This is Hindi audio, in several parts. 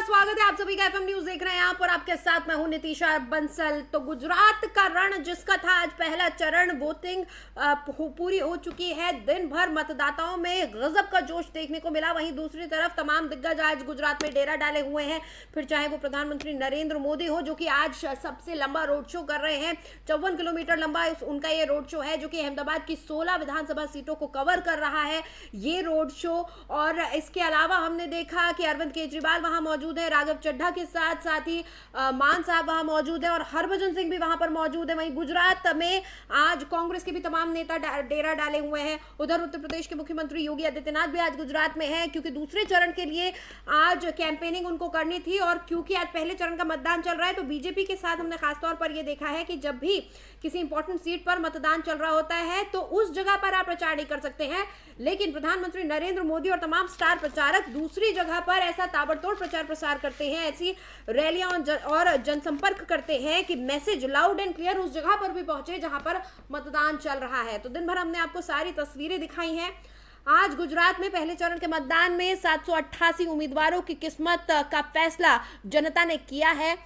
स्वागत है आप सभी का एफएम न्यूज देख रहे हैं आप और आपके साथ मैं हूं नितिशा बंसल। तो गुजरात का रण जिसका था आज पहला चरण, वोटिंग पूरी हो चुकी है। दिन भर मतदाताओं में गजब का जोश देखने को मिला। वहीं दूसरी तरफ तमाम दिग्गज आज गुजरात में डेरा डाले हुए हैं, फिर चाहे वो प्रधानमंत्री नरेंद्र मोदी हो जो कि आज सबसे लंबा रोड शो कर रहे हैं। 54 किलोमीटर लंबा उनका ये रोड शो है जो कि अहमदाबाद की 16 विधानसभा सीटों को कवर कर रहा है ये रोड शो। और इसके अलावा हमने देखा कि अरविंद केजरीवाल वहां मौजूद है, राघव चड्ढा के साथ ही मान साहब वहां मौजूद है और हरभजन सिंह भी वहां पर मौजूद है। वहीं गुजरात में आज कांग्रेस के भी तमाम नेता डेरा डाले हुए हैं। उधर उत्तर प्रदेश के मुख्यमंत्री योगी आदित्यनाथ भी आज गुजरात में हैं क्योंकि दूसरे चरण के लिए आज कैंपेनिंग उनको करनी थी। और क्योंकि आज पहले चरण का मतदान चल रहा है तो बीजेपी के साथ हमने खासतौर पर यह देखा है कि जब भी किसी इंपॉर्टेंट सीट पर मतदान चल रहा होता है तो उस जगह पर आप प्रचार नहीं कर सकते हैं, लेकिन प्रधानमंत्री नरेंद्र मोदी और तमाम स्टार प्रचारक दूसरी जगह पर ऐसा ताबड़तोड़ प्रचार प्रसार करते हैं, ऐसी रैलियां और जनसंपर्क करते हैं कि मैसेज लाउड एंड क्लियर उस जगह पर भी पहुंचे जहां पर मतदान चल रहा है। तो दिन भर हमने आपको सारी तस्वीरें दिखाई हैं। आज गुजरात में पहले चरण के मतदान में 788 उम्मीदवारों की किस्मत का फैसला जनता ने किया है।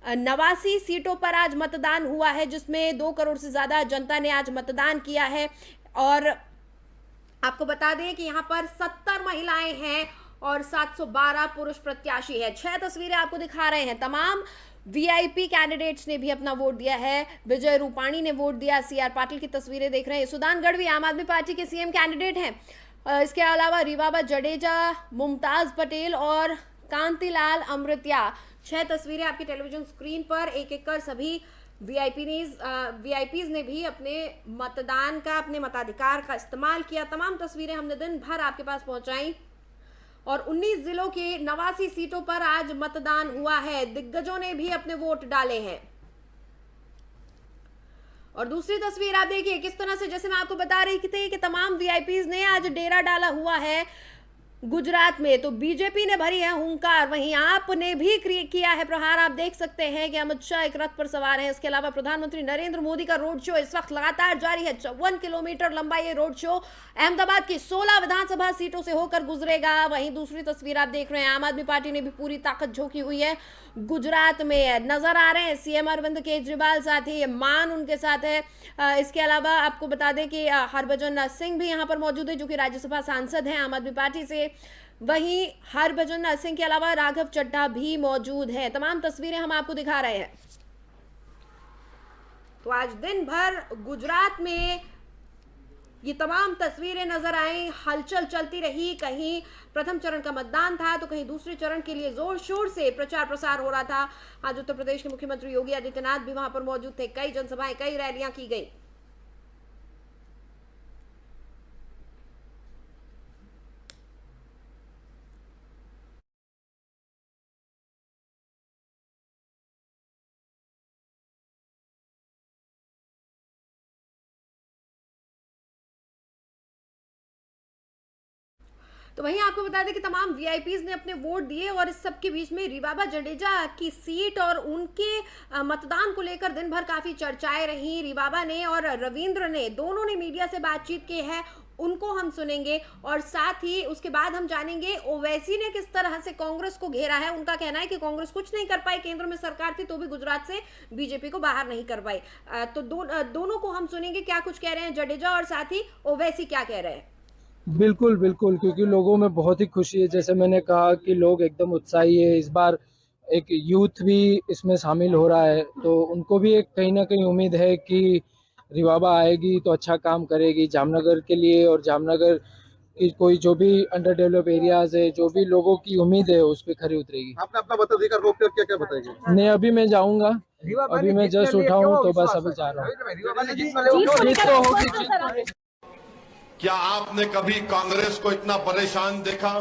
89 सीटों पर आज मतदान हुआ है जिसमें 2 करोड़ से ज्यादा जनता ने आज मतदान किया है। और आपको बता दें कि यहाँ पर 70 महिलाएं हैं और 712 पुरुष प्रत्याशी है। 6 तस्वीरें आपको दिखा रहे हैं। तमाम वीआईपी कैंडिडेट्स ने भी अपना वोट दिया है। विजय रूपाणी ने वोट दिया, सीआर पाटिल की तस्वीरें देख रहे हैं। सुदान गढ़वी आम आदमी पार्टी के सीएम कैंडिडेट हैं। इसके अलावा रीवाबा जडेजा, मुमताज पटेल और कांतिलाल अमृतिया। 6 तस्वीरें आपकी टेलीविजन स्क्रीन पर एक एक कर सभी वीआईपीज ने भी अपने मतदान का, अपने मताधिकार का इस्तेमाल किया। तमाम तस्वीरें हमने दिन भर आपके पास पहुंचाई और 19 जिलों के 89 सीटों पर आज मतदान हुआ है। दिग्गजों ने भी अपने वोट डाले हैं। और दूसरी तस्वीर आप देखिए किस तरह से, जैसे मैं आपको बता रही थी कि तमाम वीआईपीज ने आज डेरा डाला हुआ है गुजरात में। तो बीजेपी ने भरी है हुंकार, वहीं आपने भी किया है प्रहार। आप देख सकते हैं कि अमित शाह एक रथ पर सवार हैं। इसके अलावा प्रधानमंत्री नरेंद्र मोदी का रोड शो इस वक्त लगातार जारी है। 54 किलोमीटर लंबा ये रोड शो अहमदाबाद की 16 विधानसभा सीटों से होकर गुजरेगा। वहीं दूसरी तस्वीर आप देख रहे हैं, आम आदमी पार्टी ने भी पूरी ताकत झोंकी हुई है। गुजरात में नजर आ रहे हैं सीएम अरविंद केजरीवाल, साथ ही मान उनके साथ है। इसके अलावा आपको बता दें कि हरभजन सिंह भी यहाँ पर मौजूद है जो कि राज्यसभा सांसद हैं आम आदमी पार्टी से। वहीं हरभजन सिंह के अलावा राघव चड्ढा भी मौजूद हैं। तमाम तस्वीरें हम आपको दिखा रहे हैं। तो आज दिन भर गुजरात में ये तमाम तस्वीरें नजर आई, हलचल चलती रही। कहीं प्रथम चरण का मतदान था तो कहीं दूसरे चरण के लिए जोर शोर से प्रचार प्रसार हो रहा था। आज उत्तर प्रदेश के मुख्यमंत्री योगी आदित्यनाथ भी वहां पर मौजूद थे। कई जनसभाएं, कई रैलियां की गई। तो वहीं आपको बता दें कि तमाम वीआईपीज ने अपने वोट दिए और इस सब के बीच में रीवाबा जडेजा की सीट और उनके मतदान को लेकर दिन भर काफी चर्चाएं रही। रीवाबा ने और रविंद्र ने, दोनों ने मीडिया से बातचीत की है, उनको हम सुनेंगे और साथ ही उसके बाद हम जानेंगे ओवैसी ने किस तरह से कांग्रेस को घेरा है। उनका कहना है कि कांग्रेस कुछ नहीं कर पाई, केंद्र में सरकार थी तो भी गुजरात से बीजेपी को बाहर नहीं कर पाई। तो दोनों को हम सुनेंगे क्या कुछ कह रहे हैं जडेजा और साथ ही ओवैसी क्या कह रहे हैं। बिल्कुल बिल्कुल, क्योंकि लोगों में बहुत ही खुशी है। जैसे मैंने कहा कि लोग एकदम उत्साही है। इस बार एक यूथ भी इसमें शामिल हो रहा है तो उनको भी एक कहीं ना कहीं उम्मीद है कि रीवाबा आएगी तो अच्छा काम करेगी जामनगर के लिए, और जामनगर की कोई जो भी अंडर डेवलप एरियाज है, जो भी लोगों की उम्मीद है उस पर खरी उतरेगी। आपने अपना मताधिकार रोक कर क्या क्या बताएंगे? नहीं, अभी मैं जाऊंगा, अभी मैं जस्ट उठा हूँ तो बस अभी जा रहा हूँ। क्या आपने कभी कांग्रेस को इतना परेशान देखा?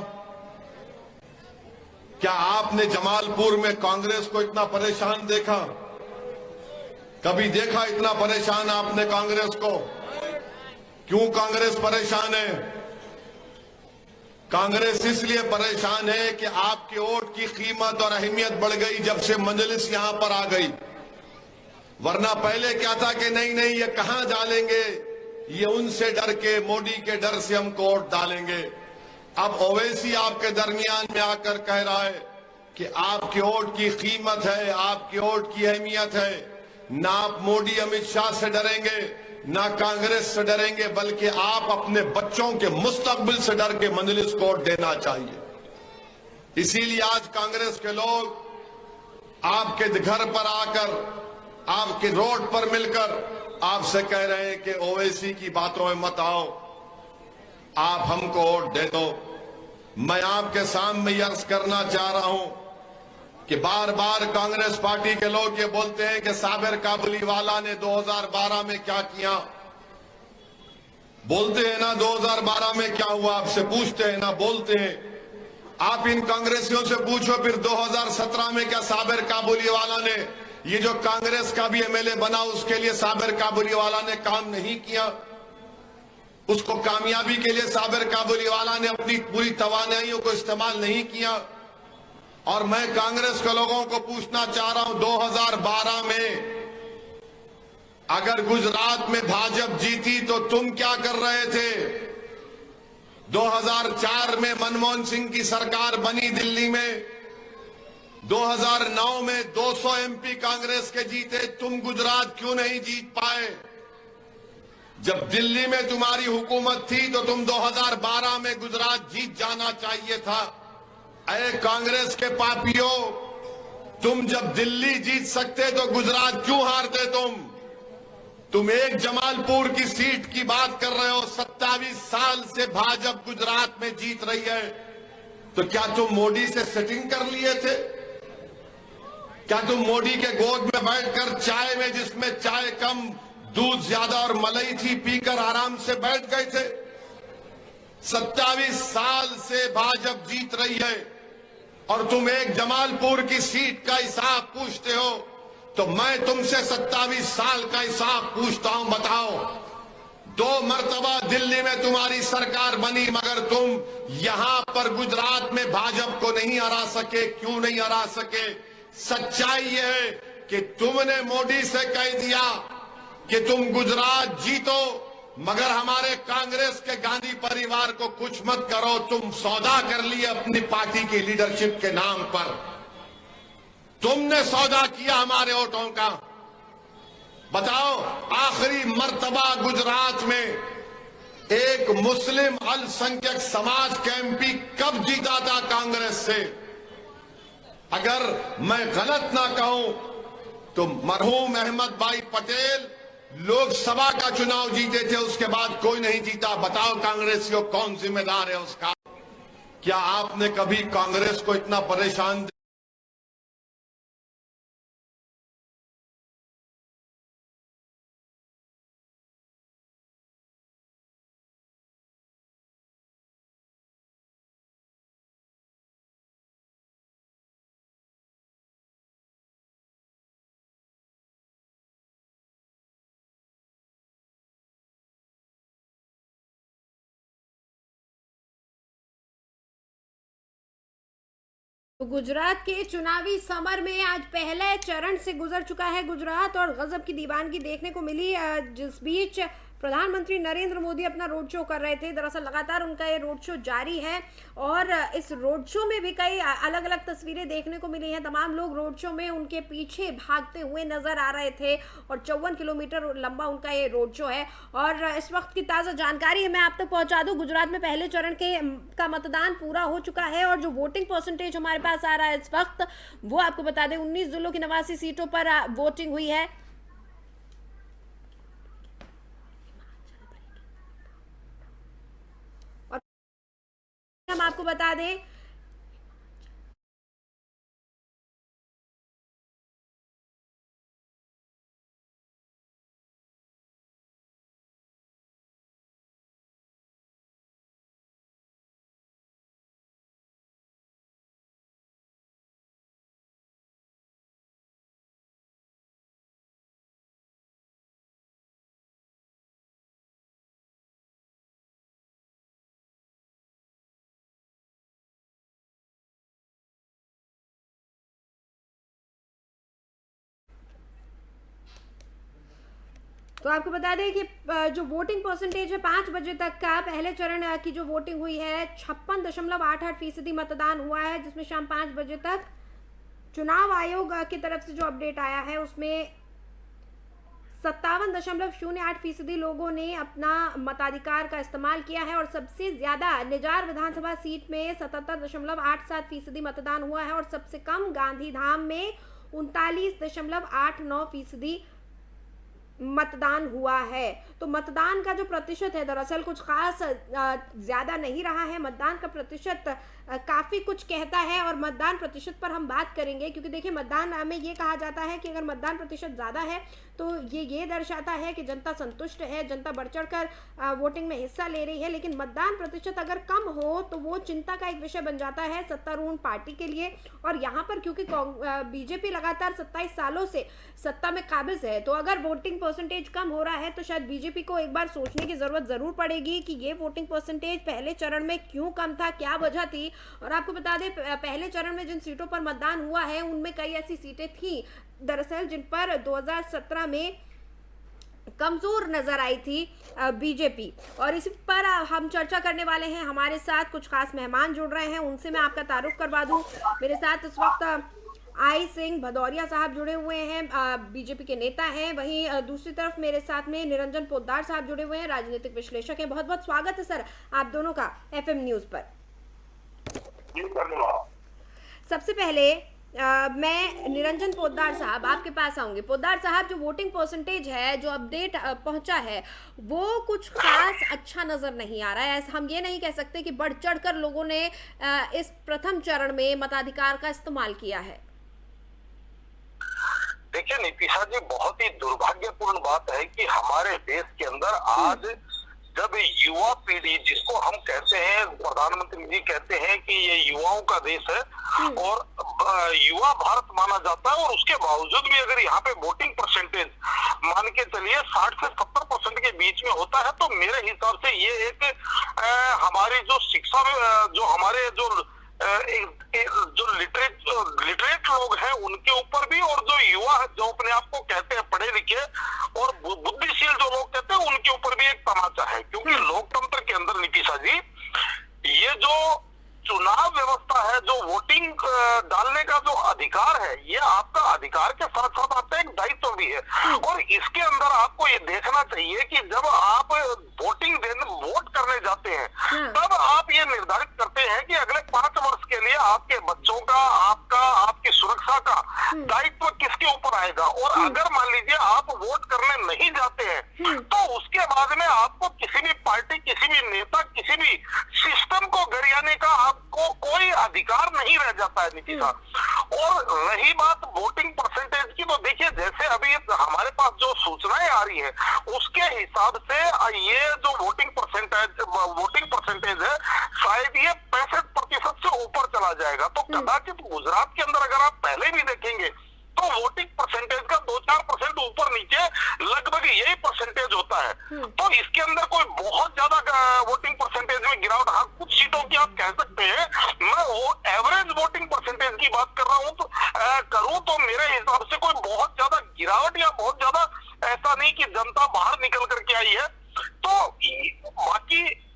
क्या आपने जमालपुर में कांग्रेस को इतना परेशान देखा? कभी देखा इतना परेशान आपने कांग्रेस को? क्यों कांग्रेस परेशान है? कांग्रेस इसलिए परेशान है कि आपके वोट की कीमत और अहमियत बढ़ गई जब से मजलिस यहां पर आ गई। वरना पहले क्या था कि नहीं नहीं ये कहां डालेंगे, ये उनसे डर के, मोदी के डर से हम वोट डालेंगे। अब ओवैसी आपके दरमियान में आकर कह रहा है कि आपके वोट की कीमत है, आपके वोट की अहमियत है। ना आप मोदी अमित शाह से डरेंगे, ना कांग्रेस से डरेंगे, बल्कि आप अपने बच्चों के मुस्तकबिल से डर के मंजलिस को वोट देना चाहिए। इसीलिए आज कांग्रेस के लोग आपके घर पर आकर, आपके रोड पर मिलकर आपसे कह रहे हैं कि ओवैसी की बातों में मत आओ, आप हमको वोट दे दो। मैं आपके सामने ये अर्ज करना चाह रहा हूं कि बार बार कांग्रेस पार्टी के लोग ये बोलते हैं कि साबिर काबुलीवाला ने 2012 में क्या किया। बोलते हैं ना 2012 में क्या हुआ, आपसे पूछते हैं ना, बोलते हैं। आप इन कांग्रेसियों से पूछो फिर 2017 में क्या साबिर काबुलीवाला ने, ये जो कांग्रेस का भी एमएलए बना, उसके लिए साबिर काबुलीवाला ने काम नहीं किया। उसको कामयाबी के लिए साबिर काबुलीवाला ने अपनी पूरी तवानाइयों को इस्तेमाल नहीं किया। और मैं कांग्रेस के लोगों को पूछना चाह रहा हूं, 2012 में अगर गुजरात में भाजपा जीती तो तुम क्या कर रहे थे? 2004 में मनमोहन सिंह की सरकार बनी दिल्ली में, 2009 में 200 एमपी कांग्रेस के जीते, तुम गुजरात क्यों नहीं जीत पाए? जब दिल्ली में तुम्हारी हुकूमत थी तो तुम 2012 में गुजरात जीत जाना चाहिए था। अरे कांग्रेस के पापियों, तुम जब दिल्ली जीत सकते तो गुजरात क्यों हारते? तुम एक जमालपुर की सीट की बात कर रहे हो। 27 साल से भाजपा गुजरात में जीत रही है, तो क्या तुम मोदी से सेटिंग कर लिए थे? क्या तुम मोदी के गोद में बैठकर चाय में, जिसमें चाय कम दूध ज्यादा और मलाई थी, पीकर आराम से बैठ गए थे? 27 साल से भाजपा जीत रही है और तुम एक जमालपुर की सीट का हिसाब पूछते हो, तो मैं तुमसे 27 साल का हिसाब पूछता हूं। बताओ, 2 मरतबा दिल्ली में तुम्हारी सरकार बनी, मगर तुम यहां पर गुजरात में भाजपा को नहीं हरा सके। क्यों नहीं हरा सके? सच्चाई यह है कि तुमने मोदी से कह दिया कि तुम गुजरात जीतो, मगर हमारे कांग्रेस के गांधी परिवार को कुछ मत करो। तुम सौदा कर लिए अपनी पार्टी की लीडरशिप के नाम पर। तुमने सौदा किया हमारे वोटों का। बताओ, आखिरी मर्तबा गुजरात में एक मुस्लिम अल्पसंख्यक समाज का एमपी कब जीता था कांग्रेस से? अगर मैं गलत ना कहूं तो मरहूम अहमद भाई पटेल लोकसभा का चुनाव जीते थे, उसके बाद कोई नहीं जीता। बताओ कांग्रेसियों, कौन जिम्मेदार है उसका? क्या आपने कभी कांग्रेस को इतना परेशान तो गुजरात के चुनावी समर में आज पहले चरण से गुजर चुका है गुजरात, और गजब की दीवानगी देखने को मिली, जिस बीच प्रधानमंत्री नरेंद्र मोदी अपना रोड शो कर रहे थे। दरअसल लगातार उनका ये रोड शो जारी है और इस रोड शो में भी कई अलग अलग तस्वीरें देखने को मिली हैं। तमाम लोग रोड शो में उनके पीछे भागते हुए नजर आ रहे थे और 54 किलोमीटर लंबा उनका ये रोड शो है। और इस वक्त की ताज़ा जानकारी है, मैं आप तक पहुंचा दूं। गुजरात में पहले चरण का मतदान पूरा हो चुका है और जो वोटिंग परसेंटेज हमारे पास आ रहा है इस वक्त, वो आपको बता दें 19 जिलों की 89 सीटों पर वोटिंग हुई है। हम आपको बता दें तो आपको बता दें कि जो वोटिंग परसेंटेज है 5 बजे तक का पहले चरण की जो वोटिंग हुई है 56.88% मतदान हुआ है, जिसमें शाम 5 बजे तक चुनाव आयोग की तरफ से जो अपडेट आया है उसमें 57.08% लोगों ने अपना मताधिकार का इस्तेमाल किया है और सबसे ज्यादा निजार विधानसभा सीट में 77.87% मतदान हुआ है और सबसे कम गांधीधाम में 39.89% मतदान हुआ है। तो मतदान का जो प्रतिशत है दरअसल कुछ खास ज्यादा नहीं रहा है। मतदान का प्रतिशत काफी कुछ कहता है और मतदान प्रतिशत पर हम बात करेंगे क्योंकि देखिए मतदान में ये कहा जाता है कि अगर मतदान प्रतिशत ज्यादा है तो ये दर्शाता है कि जनता संतुष्ट है, जनता बढ़ चढ़कर वोटिंग में हिस्सा ले रही है। लेकिन मतदान प्रतिशत अगर कम हो तो वो चिंता का एक विषय बन जाता है सत्तारूढ़ पार्टी के लिए। और यहाँ पर क्योंकि बीजेपी लगातार 27 सालों से सत्ता में काबिज है तो अगर वोटिंग परसेंटेज कम हो रहा है तो शायद बीजेपी को एक बार सोचने की जरूरत जरूर पड़ेगी कि ये वोटिंग परसेंटेज पहले चरण में क्यों कम था, क्या वजह थी। और आपको बता दें पहले चरण में जिन सीटों पर मतदान हुआ है उनमें कई ऐसी सीटें थी दरअसल जिन पर 2017 में कमजोर नजर आई थी बीजेपी। और इस पर हम चर्चा करने वाले हैं, हमारे साथ कुछ खास मेहमान जुड़ रहे हैं, उनसे मैं आपका तारुफ करवा दूं। मेरे साथ इस वक्त आई सिंह भदौरिया साहब जुड़े हुए हैं, बीजेपी के नेता हैं। वहीं दूसरी तरफ मेरे साथ में निरंजन पोद्दार साहब जुड़े हुए हैं, राजनीतिक विश्लेषक हैं। बहुत बहुत स्वागत है सर आप दोनों का FM न्यूज पर। सबसे पहले मैं निरंजन पोद्दार साहब आपके पास आऊंगी। पोद्दार साहब, जो वोटिंग परसेंटेज है, जो अपडेट पहुंचा है, वो कुछ खास अच्छा नजर नहीं आ रहा है। हम ये नहीं कह सकते कि बढ़ चढ़कर लोगों ने इस प्रथम चरण में मताधिकार का इस्तेमाल किया है। देखिए नीतीशा जी, बहुत ही दुर्भाग्यपूर्ण बात है कि हमारे देश के अंदर आज जब युवा पीढ़ी, जिसको हम कहते हैं, प्रधानमंत्री जी कहते हैं कि ये युवाओं का देश है और युवा भारत माना जाता है, और उसके बावजूद भी अगर यहाँ पे वोटिंग परसेंटेज मान के चलिए 60 से 70% के बीच में होता है, तो मेरे हिसाब से ये एक हमारी जो शिक्षा में जो हमारे जो लिटरेट लोग हैं उनके ऊपर भी, और जो युवा जो अपने आप को कहते हैं पढ़े लिखे और बुद्धिशील जो लोग कहते हैं उनके ऊपर भी एक तमाचा है। क्योंकि लोकतंत्र के अंदर नीतीशा जी, ये जो चुनाव व्यवस्था है, जो वोटिंग डालने का जो अधिकार है, ये आपका अधिकार के साथ साथ आपका एक दायित्व भी है। और इसके अंदर आपको ये देखना चाहिए कि जब आप वोट करने जाते हैं तब आप ये निर्धारित करते हैं कि अगले 5 वर्ष के लिए आपके बच्चों का, आपकी सुरक्षा का दायित्व किसके ऊपर आएगा। और अगर मान लीजिए आप वोट करने नहीं जाते हैं तो उसके बाद में आपको किसी भी पार्टी, किसी भी नेता, किसी भी सिस्टम को गरियाने का आपको कोई अधिकार नहीं रह जाता है नीतीशा। और रही बात वोटिंग परसेंटेज की, तो देखिए जैसे अभी हमारे पास जो सूचनाएं आ रही है उसके हिसाब से ये जो वोटिंग परसेंटेज है शायद ये 65% से ऊपर चला जाएगा। तो कदाचित गुजरात के अंदर अगर आप पहले भी देखेंगे तो वोटिंग परसेंटेज का 2-4% ऊपर नीचे लगभग यही परसेंटेज होता है। तो इसके अंदर कोई बहुत ज्यादा वोटिंग परसेंटेज में गिरावट, हाँ कुछ सीटों की आप कह सकते हैं, मैं वो एवरेज वोटिंग परसेंटेज की बात कर रहा हूँ तो करूँ तो मेरे हिसाब से कोई बहुत ज्यादा गिरावट या बहुत ज्यादा ऐसा नहीं कि जनता बाहर निकल करके आई है। तो बाकी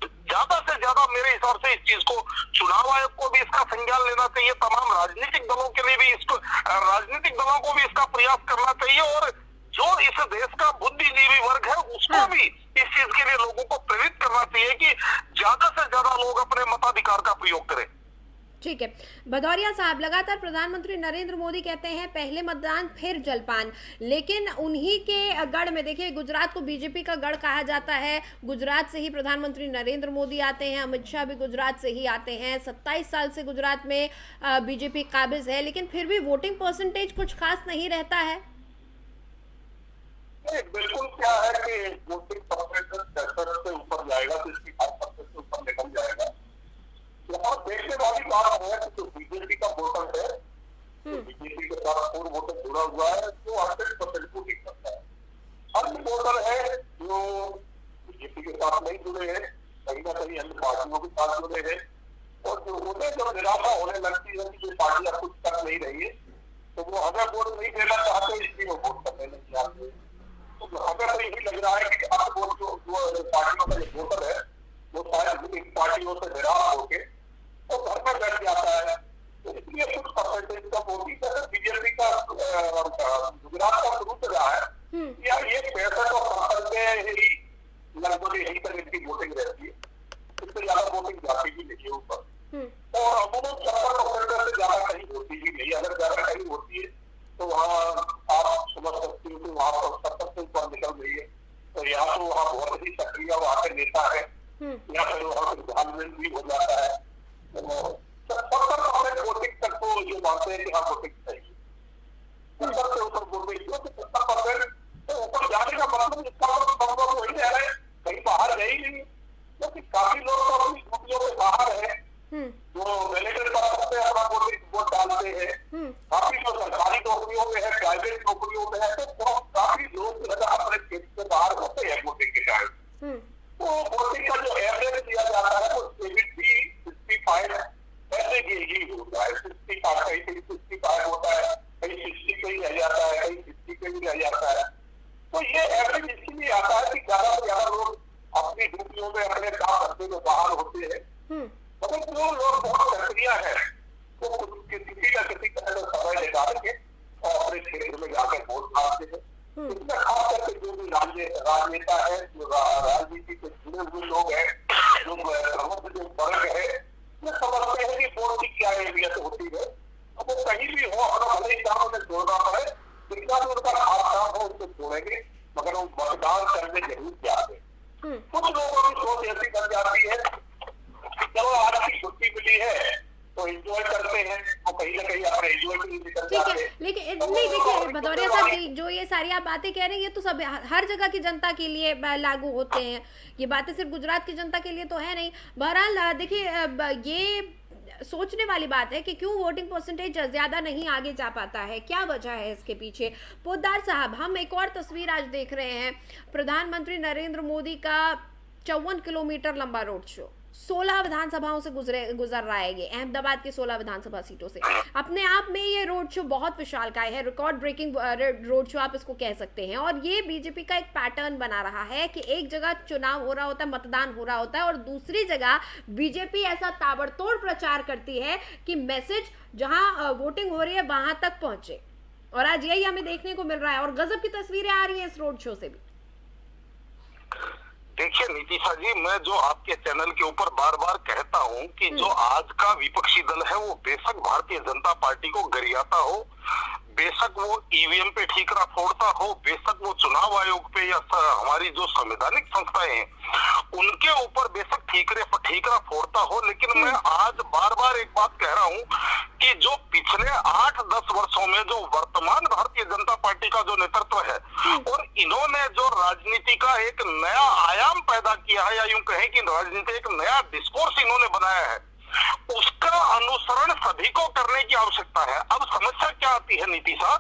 ज्यादा से ज्यादा मेरे हिसाब से इस चीज को चुनाव आयोग को भी इसका संज्ञान लेना चाहिए, तमाम राजनीतिक दलों के लिए भी राजनीतिक दलों को भी इसका प्रयास करना चाहिए, और जो इस देश का बुद्धिजीवी वर्ग है उसको भी इस चीज के लिए लोगों को प्रेरित करना चाहिए कि ज्यादा से ज्यादा लोग अपने मताधिकार का प्रयोग करें। ठीक है भदौरिया साहब, लगातार प्रधानमंत्री नरेंद्र मोदी कहते हैं पहले मतदान फिर जलपान, लेकिन उन्हीं के गढ़ में देखिए गुजरात को बीजेपी का गढ़ कहा जाता है। गुजरात से ही प्रधानमंत्री नरेंद्र मोदी आते हैं, अमित शाह भी गुजरात से ही आते हैं। 27 साल से गुजरात में बीजेपी काबिज है, लेकिन फिर भी वोटिंग परसेंटेज कुछ खास नहीं रहता है। बिल्कुल क्या है कि वोटिंग परसेंटेज 63 से ऊपर जाएगा तो इसकी 5% से ऊपर निकल जाएगा। और देखने वाली बात है कि जो बीजेपी का वोटर है, बीजेपी के साथ पूर्व वोटर जुड़ा हुआ है, जो 100% को टिक सकता है। अन्य वोटर है जो बीजेपी के साथ नहीं जुड़े हैं, कहीं ना कहीं अन्य पार्टियों के साथ जुड़े हैं, और जो उन्हें जब निराशा होने लगती है कि ये पार्टियां कुछ कर नहीं रही है तो वो अगर वोट नहीं देना चाहते इसलिए वो वोट करने नहीं चाहते। तो अगर यही लग रहा है कि आप वोट जो पार्टियों का वोटर है वो शायद इन पार्टियों से निराश होकर तो घर पर बैठ जाता है, तो इसलिए कुछ परसेंटेज का वोटिंग बीजेपी का गुजरात का शुरू से रहा है, या ये 65% में ही लगभग यही तक इनकी वोटिंग रहती है, इससे ज्यादा वोटिंग जाती भी नहीं है ऊपर, और अमूमन 70% से ज्यादा कहीं होती ही नहीं। अगर ज्यादा कहीं होती है तो वहाँ आप समझ सकते हो कि वहाँ पर 70 से ऊपर निकल रही है, तो या तो वहाँ बहुत ही सक्रिय वहाँ के नेता है, या फिर वहाँ प्रधानमंत्री भी हो जाता है। 70% वोटिंग तक तो ये मानते हैं कि हाँ वोटिंग चाहिए, 70 से ऊपर वोटिंग, 70% तो ऊपर जाने का मतलब इसका मतलब वही रह रहे, कहीं बाहर गए ही नहीं, क्योंकि काफी लोग तो अपनी ड्यूटियों में बाहर है, जो मैनेजर पर अपना वोट डालते हैं, काफी जो सरकारी नौकरियों में है, प्राइवेट नौकरियों में है, तो काफी लोग अपने क्षेत्र से बाहर होते हैं वोटिंग के कारण। तो वोटिंग का जो एवरेज दिया जाता है वो 65 ऐसे ही होता है, 65 कहीं 65 होता है, कहीं 60 पे ही रह जाता है, कहीं 60 पे ही रह जाता है। तो ये एवरेज इसलिए आता है कि ज्यादा से ज्यादा लोग अपनी ड्यूटियों में अपने काम करते हुए बाहर होते हैं, मगर जो लोग बहुत सक्रिय है वो किसी न किसी तरह का समय निकाल के और अपने क्षेत्र में जाकर वोट डालते हैं। इसमें खास करके जो भी राजनेता है, जो राजनीति से जुड़े हुए लोग हैं, जो जो वर्ग है, वो समझते हैं कि वोट की क्या अहमियत होती है। अब वो कहीं भी हो, अपना भले ही काम में जोड़ना पड़े, जितना भी उनका खास काम हो उसको जोड़ेंगे, मगर वो मतदान करने जरूर जाते हैं। कुछ लोगों की सोच ऐसी बन जाती है कि चलो आज की छुट्टी मिली है तो एंजॉय करते हैं, तो कहीं ना कहीं अपने एंजॉय के लिए निकल जाते हैं। लेकिन नहीं, देखिए भदौरिया साहब, जो ये सारी आप बातें कह रहे हैं ये तो सब हर जगह की जनता के लिए लागू होते हैं, ये बातें सिर्फ गुजरात की जनता के लिए तो है नहीं। बहरहाल देखिए, ये सोचने वाली बात है कि क्यों वोटिंग परसेंटेज ज्यादा नहीं आगे जा पाता है, क्या वजह है इसके पीछे। पोद्दार साहब, हम एक और तस्वीर आज देख रहे हैं, प्रधानमंत्री नरेंद्र मोदी का 54 किलोमीटर लंबा रोड शो 16 विधानसभाओं से गुजर रहा है, ये अहमदाबाद की 16 विधानसभा सीटों से। अपने आप में ये रोड शो बहुत विशालकाय है, रिकॉर्ड ब्रेकिंग रोड शो आप इसको कह सकते हैं, और ये बीजेपी का एक पैटर्न बना रहा है कि एक जगह चुनाव हो रहा होता है, मतदान हो रहा होता है, और दूसरी जगह बीजेपी ऐसा ताबड़तोड़ प्रचार करती है कि मैसेज जहां वोटिंग हो रही है वहां तक पहुंचे, और आज यही हमें देखने को मिल रहा है, और गजब की तस्वीरें आ रही हैं इस रोड शो से भी। देखिए नीतीशा जी, मैं जो आपके चैनल के ऊपर बार बार कहता हूं कि जो आज का विपक्षी दल है वो बेशक भारतीय जनता पार्टी को गरियाता हो, बेशक वो ईवीएम पे ठीकरा फोड़ता हो, बेशक वो चुनाव आयोग पे या हमारी जो संवैधानिक संस्थाएं हैं उनके ऊपर बेशक ठीकरा फोड़ता हो, लेकिन मैं आज बार बार एक बात कह रहा हूं कि जो पिछले 8-10 वर्षों में जो वर्तमान भारतीय जनता पार्टी का जो नेतृत्व है, और इन्होंने जो राजनीति का एक नया आयाम पैदा किया है, या यूं कहें कि राजनीति एक नया डिस्कोर्स इन्होंने बनाया है, उसका अनुसरण सभी को करने की आवश्यकता है। अब समस्या क्या आती है नीतीशा,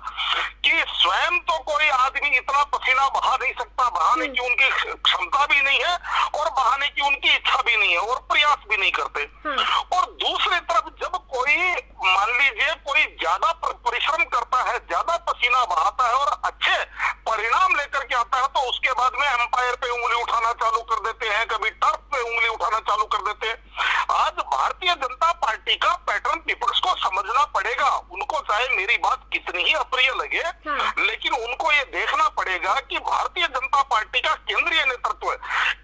कि स्वयं तो कोई आदमी इतना पसीना बहा नहीं सकता, बहाने की उनकी क्षमता भी नहीं है, और बहाने की उनकी इच्छा भी नहीं है, और प्रयास भी नहीं करते। और दूसरी तरफ जब कोई, मान लीजिए कोई ज्यादा परिश्रम करता है, ज्यादा पसीना बहाता है और अच्छे परिणाम लेकर के आता है, तो उसके बाद में एम्पायर पे उंगली उठाना चालू कर देते हैं, कभी टर्फ पे उंगली उठाना चालू कर देते हैं। आज भारतीय जनता पार्टी का पैटर्न विपक्ष को समझना पड़ेगा, उनको चाहे मेरी बात कितनी ही अप्रिय लगे, लेकिन उनको ये देखना पड़ेगा कि भारतीय जनता पार्टी का केंद्रीय नेतृत्व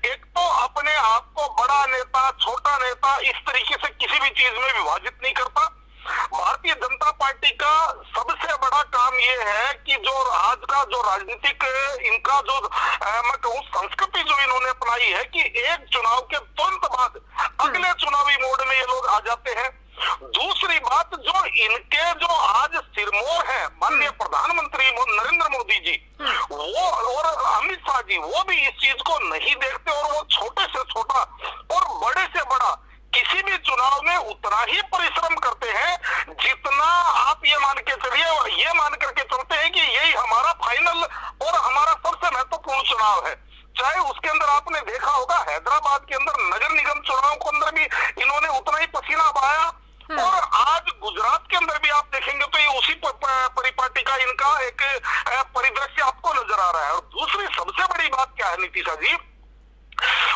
एक तो अपने आप को बड़ा नेता, छोटा नेता इस तरीके से किसी भी चीज में विभाजित नहीं करता। भारतीय जनता पार्टी का सबसे बड़ा काम ये है कि जो आज का जो राजनीतिक इनका जो मैं कहूँ संस्कृति जो इन्होंने अपनाई है कि एक चुनाव के तुरंत बाद अगले चुनावी मोड में ये लोग आ जाते हैं। दूसरी बात, जो इनके जो आज सिरमौर है माननीय प्रधानमंत्री नरेंद्र मोदी जी, वो और अमित शाह जी, वो भी इस चीज को नहीं देखते, और वो छोटे से छोटा और बड़े से बड़ा किसी भी चुनाव में उतना ही परिश्रम करते हैं जितना आप ये मान के चलिए, ये मान करके चलते हैं कि यही हमारा फाइनल और हमारा सबसे महत्वपूर्ण चुनाव है। चाहे उसके अंदर आपने देखा होगा हैदराबाद के अंदर नगर निगम चुनाव के अंदर भी इन्होंने उतना ही पसीना बहाया, और आज गुजरात के अंदर भी आप देखेंगे तो ये उसी परिपाटी का इनका एक परिदृश्य आपको नजर आ रहा है। और दूसरी सबसे बड़ी बात क्या है नीतीशा जी,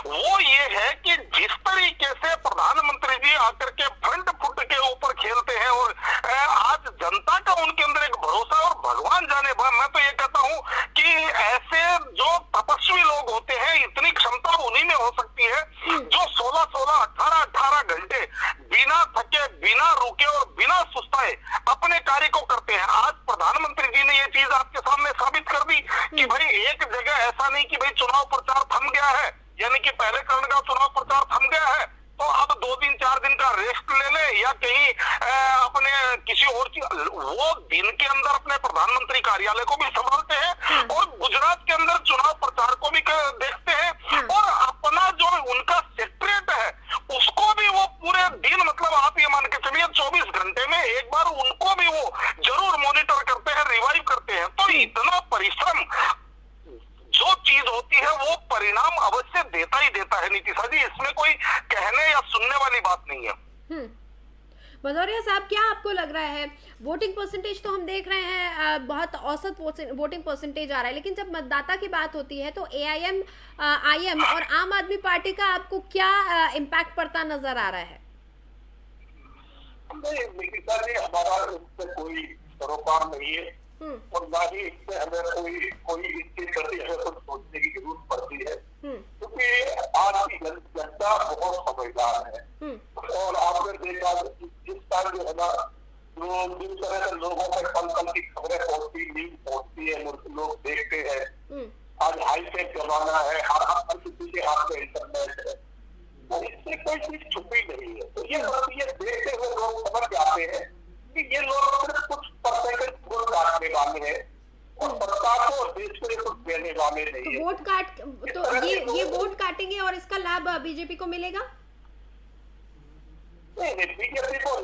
वो ये है कि जिस तरीके से प्रधानमंत्री जी आकर के फ्रंट फुट के ऊपर खेलते हैं और आज जनता का उनके अंदर एक भरोसा, और भगवान जाने मैं तो ये कहता हूं कि ऐसे जो तपस्वी लोग होते हैं, इतनी क्षमता उन्हीं में हो सकती है जो 16-16, 18-18 घंटे बिना थके, बिना रुके और बिना सुस्ताए अपने कार्य को करते हैं। आज प्रधानमंत्री जी ने ये चीज आपके सामने साबित कर दी कि भाई एक जगह ऐसा नहीं कि भाई चुनाव प्रचार थम गया है, यानी कि पहले चरण का चुनाव प्रचार थम गया है तो अब 2-3-4 दिन का रेस्ट ले ले या कहीं अपने किसी और चीज, वो दिन के अंदर अपने प्रधानमंत्री कार्यालय को भी संभालते हैं और गुजरात के अंदर चुनाव प्रचार को भी देखते हैं और अपना जो उनका सेक्रेटरी है उसको भी वो पूरे दिन, मतलब आप ये मान के चलिए 24 घंटे में एक बार उनको भी वो जरूर मॉनिटर करते हैं, रिवाइव करते हैं। तो इतना परिश्रम जो चीज होती है वो परिणाम अवश्य देता ही देता है नीतीशा जी, इसमें कोई कहने या सुनने वाली बात नहीं है। भदौरिया साहब, क्या आपको लग रहा है वोटिंग परसेंटेज तो हम देख रहे हैं बहुत औसत वोटिंग परसेंटेज आ रहा है, लेकिन जब मतदाता की बात होती है तो AIM, IM और आम आदमी पार्टी का आपको क्या इम्पैक्ट पड़ता नजर आ रहा है? नहीं नीतीशा जी, हमारा इससे कोई सरोकार नहीं है और ना ही इससे हमें कोई इसके प्रति हमें कुछ सोचने की जरूरत पड़ती है, क्योंकि आज की जनता बहुत समझदार है और आपने देखा जिस टाइम जो है ना, जो जिस तरह से लोगों में कल की खबरें पहुंचती, न्यूज पहुंचती है, लोग देखते हैं। आज हाईटेक जमाना है, हर किसी के हाथ में इंटरनेट है, तो इससे कोई चीज छुपी नहीं है। तो ये देखते हुए लोग समझ जाते हैं कि ये लोग सिर्फ कुछ परसेंटेज वोट काटने वाले हैं और सरकार को देश को कुछ देने वाले नहीं है। वोट काट तो ये वोट काटेंगे और इसका लाभ बीजेपी को मिलेगा? नहीं, बीजेपी को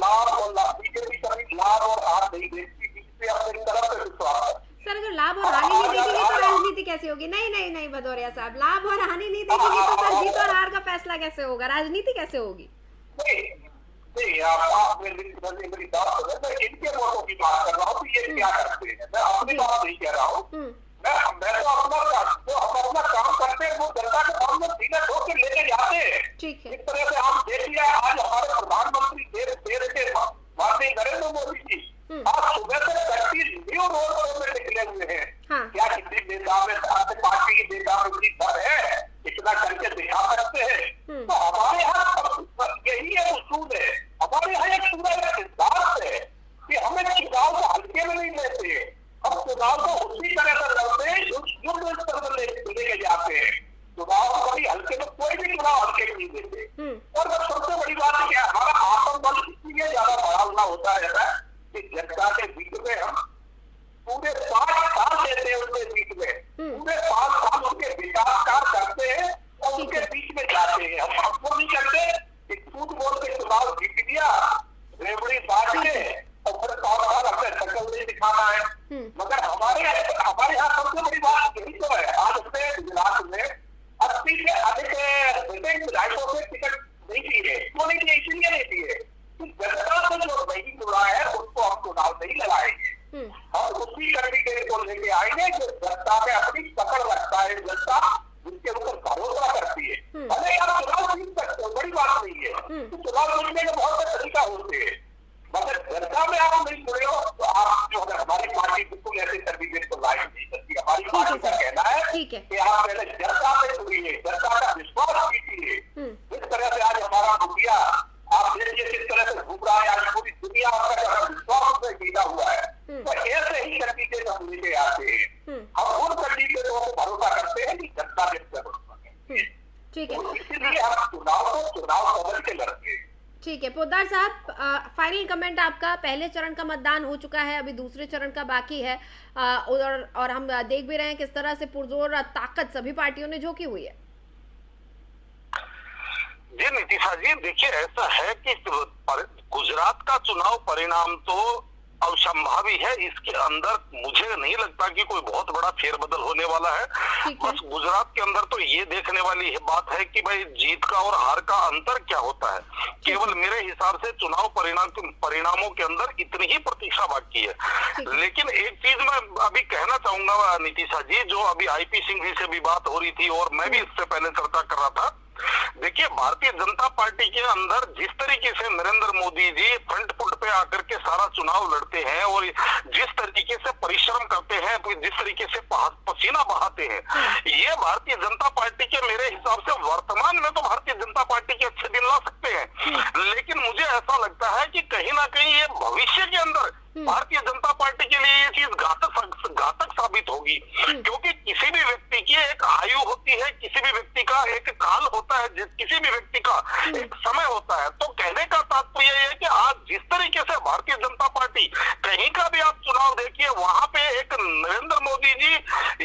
बीजेपी कभी लाभ और हार नहीं देती, बीजेपी अपनी तरफ से विश्वास है। सर, अगर लाभ और हानि नहीं देगी तो राजनीति कैसे होगी? नहीं भदौरिया साहब, लाभ और हानि नहीं देगी तो सर जीत और हार का फैसला कैसे होगा, राजनीति कैसे होगी? नहीं, आप मेरी बात सुने, मैं इनके वोटों की बात कर रहा हूँ, तो ये क्या करते हैं, मैं अपनी बात नहीं कह रहा हूँ। मैं तो अपना काम करते हैं, वो जनता के सामने सीधे ठोक के लेके जाते हैं। ठीक है। इस तरह से आप देखिए, आज हमारे प्रधानमंत्री देश के माननीय नरेंद्र मोदी जी आज सुबह से 30 न्यू रोड में निकले हुए हैं। क्या किसी नेता में, पार्टी के नेता में भी डर है? इतना करके दिखा सकते हैं। तो हमारे यहाँ यही एक उसूल है, हमारे यहाँ एक पूरा सिद्धांत है कि हमें चुनाव को हल्के में नहीं लेते, हम चुनाव को उसी तरह से लड़ते हैं, युद्ध स्तर पर लेके जाते हैं। चुनाव को कभी हल्के में, कोई भी चुनाव हल्के में नहीं देते। और सबसे बड़ी बात क्या है, हमारा आत्मबल इसलिए ज्यादा बढ़ा हुआ होता है कि जनता के बीच में हम पूरे 5 साल देते हैं, उनके बीच में पूरे 5 साल उनके विकास कार्य करते हैं और उनके बीच में जाते हैं। हम आपको नहीं करते कि झूठ बोल के चुनाव जीत दिया, रेवड़ी बांट के और फिर 5 साल अपने शकल नहीं दिखाना है। मगर हमारे यहाँ सबसे बड़ी बात यही तो है, आज अपने गुजरात में 80 से अधिक विधायकों से टिकट नहीं दिए। क्यों नहीं दिए? इसलिए नहीं दिए कि जनता से जो नहीं जुड़ा है उसको हम चुनाव नहीं लगाएंगे। हम उसी कैंडिडेट को लेके आएंगे जो जनता में अपनी पकड़ रखता है, जनता जिनके ऊपर भरोसा करती है। भले आप चुनाव जीत सकते हो, बड़ी बात नहीं है, तो चुनाव जीतने के बहुत से तरीका होते हैं, मगर जनता में आप नहीं जुड़े हो तो आप जो है, हमारी पार्टी बिल्कुल ऐसे कैंडिडेट को लाइक नहीं करती। हमारी पार्टी का कहना है कि आप पहले जनता में जुड़िए, जनता का विश्वास कीजिए। जिस तरह से आज हमारा मुखिया आप देखिए किस तरह से घूम रहा है, आज पूरी दुनिया का विश्वास में जीता हुआ है। तो ऐसे ही कैंडिडेट हम लेके आते हैं, हम उन कैंडिडेटों को भरोसा करते हैं कि जनता के भरोसा है। ठीक है, इसलिए हम चुनाव समझ के लड़ते हैं। ठीक है पोद्दार साहब, फाइनल कमेंट आपका। पहले चरण का मतदान हो चुका है, अभी दूसरे चरण का बाकी है और हम देख भी रहे हैं किस तरह से पुरजोर ताकत सभी पार्टियों ने झोंकी हुई है। जी नीतीशा जी, देखिए ऐसा है कि गुजरात का चुनाव परिणाम तो असंभावी है। इसके अंदर मुझे नहीं लगता कि कोई बहुत बड़ा फेरबदल होने वाला है। बस गुजरात के अंदर तो ये देखने वाली बात है कि भाई जीत का और हार का अंतर क्या होता है। केवल मेरे हिसाब से चुनाव परिणामों के अंदर इतनी ही प्रतीक्षा बाकी है। लेकिन एक चीज मैं अभी कहना चाहूंगा नितिशा जी, जो अभी आईपी सिंह जी से भी बात हो रही थी और मैं भी इससे पहले चर्चा कर रहा था। देखिए, भारतीय जनता पार्टी के अंदर जिस तरीके से नरेंद्र मोदी जी फ्रंट फुट पे आकर के सारा चुनाव लड़ते हैं और जिस तरीके से परिश्रम करते हैं, जिस तरीके से पसीना बहाते हैं, ये भारतीय जनता पार्टी के मेरे हिसाब से वर्तमान में तो भारतीय जनता पार्टी के अच्छे दिन ला सकते हैं। लेकिन मुझे ऐसा लगता है कि कहीं ना कहीं ये भविष्य के अंदर भारतीय जनता पार्टी के लिए ये चीज घातक साबित होगी। क्योंकि किसी भी व्यक्ति की एक आयु होती है, किसी भी व्यक्ति का एक काल होता है, किसी भी व्यक्ति का एक समय होता है। तो कहने का तात्पर्य यह है कि आज जिस तरीके से भारतीय जनता पार्टी, कहीं का भी आप चुनाव देखिए, वहां पे एक नरेंद्र मोदी जी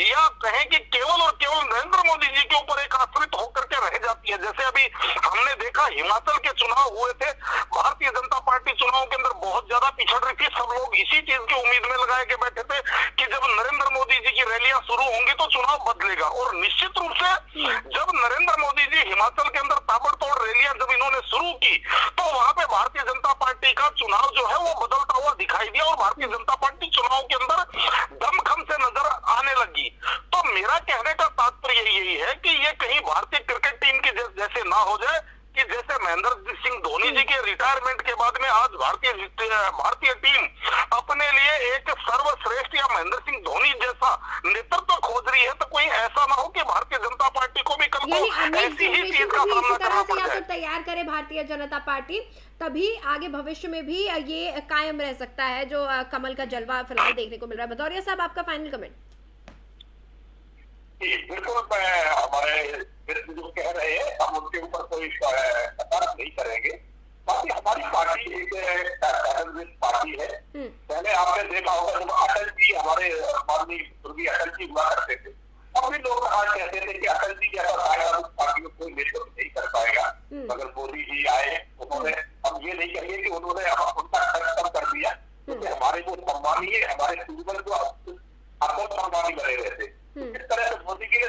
या कहें कि केवल और केवल नरेंद्र मोदी जी के ऊपर एक आश्रित होकर के रह जाती है। जैसे अभी हमने देखा हिमाचल के चुनाव हुए थे, भारतीय जनता पार्टी चुनाव के अंदर बहुत ज्यादा पिछड़ रही थी। सब लोग इसी चीज की उम्मीद में लगाए के बैठे थे कि जब नरेंद्र मोदी जी की रैलियां शुरू होंगी तो चुनाव बदलेगा। और निश्चित रूप से जब नरेंद्र मोदी जी हिमाचल के अंदर ताबड़तोड़ रैलियां जब इन्होंने शुरू की, तो वहां पे भारतीय जनता पार्टी का चुनाव जो है वो बदलता हुआ दिखाई दिया और भारतीय जनता पार्टी चुनाव के अंदर दमखम से नजर आने लगी। तो मेरा कहने का तात्पर्य यही है कि ये कहीं भारतीय क्रिकेट टीम की जैसे ना हो जाए कि जैसे महेंद्र सिंह धोनी जी के रिटायरमेंट के बाद में आज भारतीय टीम अपने लिए एक सर्वश्रेष्ठ या महेंद्र सिंह धोनी जैसा नेतृत्व खोज रही है। तो कोई ऐसा ना हो कि भारतीय जनता पार्टी को भी कल को ऐसी ही चीज का सामना करना पड़ जाए। तैयार करे भारतीय जनता पार्टी, तभी आगे भविष्य में भी ये कायम रह सकता है जो कमल का जलवा फिलहाल देखने को मिल रहा है। भदौरिया साहब, आपका फाइनल कमेंट। बिल्कुल, हमारे जो कह रहे हैं हम उनके ऊपर कोई तर्क नहीं करेंगे। बाकी हमारी पार्टी एक पार्टी है। पहले आपने देखा होगा जब अटल जी, हमारे माननीय स्वर्गीय अटल जी हुआ करते थे, अब भी लोग आज कहते थे कि अटल जी जैसा आएगा उस पार्टी को कोई नेतृत्व नहीं कर पाएगा। मगर मोदी जी आए, उन्होंने, हम ये नहीं कहेंगे कि उन्होंने उनका खर्च कम कर दिया, क्योंकि हमारे जो सम्मानीय, हमारे पूर्वज जो सम्मानी बने रहते, इस तरह से मोदी जी ने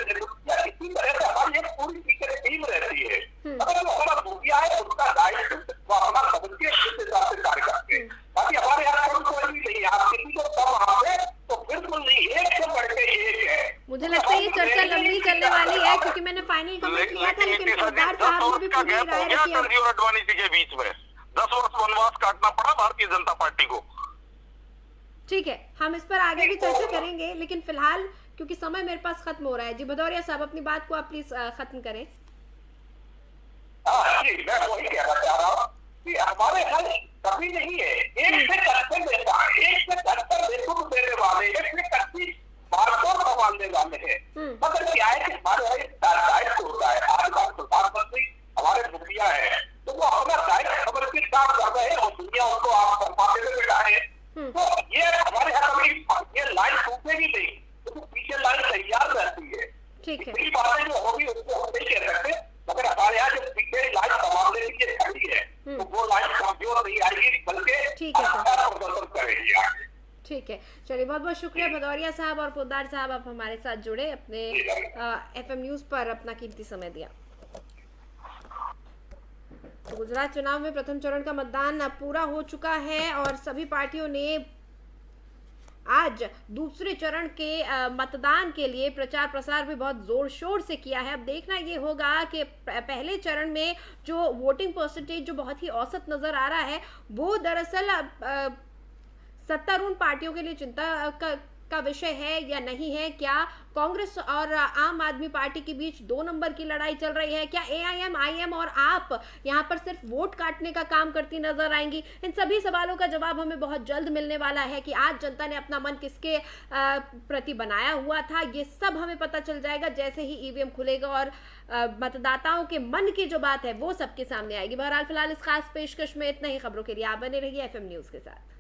इसी तरह से हमारी एक पूरी टीम रहती है। अगर जो हमारा मीडिया है उसका दायित्व अपना समझ के इस हिसाब से कार्य करते हैं। बाकी हमारे यहाँ कोई भी नहीं है, आप किसी को कम वहां पे तो बिल्कुल नहीं, एक से बढ़ के एक है। मुझे लगता है ये चर्चा लंबी चलने वाली है, क्योंकि मैंने फाइनल कमेंट किया था, लेकिन पोद्दार साहब ने भी पूरी राय रखी है। संजीव अडवाणी जी के बीच में 10 वर्ष वनवास काटना पड़ा भारतीय जनता पार्टी को। ठीक है, हम इस पर आगे भी चर्चा करेंगे, लेकिन फिलहाल क्योंकि समय मेरे पास खत्म हो रहा है। जी भदौरिया साहब, अपनी बात को आप प्लीज खत्म करें। जी, मैं वही कहना चाह रहा हूँ कि हमारे हल कभी नहीं है। एक से टक्कर देता है, एक से टक्कर नेतृत्व देने वाले, एक से टक्कर मार्गों संभालने वाले हैं। मगर क्या है कि हमारे दायित्व होता है। आज प्रधानमंत्री हमारे मुखिया है, तो वो अपना दायित्व समर्पित काम कर रहे हैं और दुनिया उनको आप संभालने में बैठा है। तो ये हमारे यहाँ कभी ये लाइन टूटेगी नहीं, तो पीछे लाइन तैयार रहती है। ठीक है, बातें जो होगी उसको हम नहीं कह सकते, मगर हमारे यहाँ जो पीछे लाइन संभालने के लिए खड़ी है, तो वो लाइन कमजोर नहीं आएगी, बल्कि प्रदर्शन करेगी आगे। ठीक है, चलिए, बहुत बहुत शुक्रिया भदौरिया साहब और पोद्दार साहब, आप हमारे साथ जुड़े, अपने FM न्यूज़ पर अपना कीमती समय दिया। तो गुजरात चुनाव में प्रथम चरण का मतदान पूरा हो चुका है और सभी पार्टियों ने आज दूसरे चरण के मतदान के लिए प्रचार प्रसार भी बहुत जोर शोर से किया है। अब देखना ये होगा कि पहले चरण में जो वोटिंग परसेंटेज जो बहुत ही औसत नजर आ रहा है, वो दरअसल सत्तारूढ़ पार्टियों के लिए चिंता का विषय है या नहीं है। क्या कांग्रेस और आम आदमी पार्टी के बीच 2 नंबर की लड़ाई चल रही है? क्या AIM और आप यहां पर सिर्फ वोट काटने का काम करती नजर आएंगी? इन सभी सवालों का जवाब हमें बहुत जल्द मिलने वाला है कि आज जनता ने अपना मन किसके प्रति बनाया हुआ था। ये सब हमें पता चल जाएगा जैसे ही EVM खुलेगा और मतदाताओं के मन की जो बात है वो सबके सामने आएगी। बहरहाल फिलहाल इस खास पेशकश में इतना ही। खबरों के लिए आप बने रहिए FM न्यूज़ के साथ।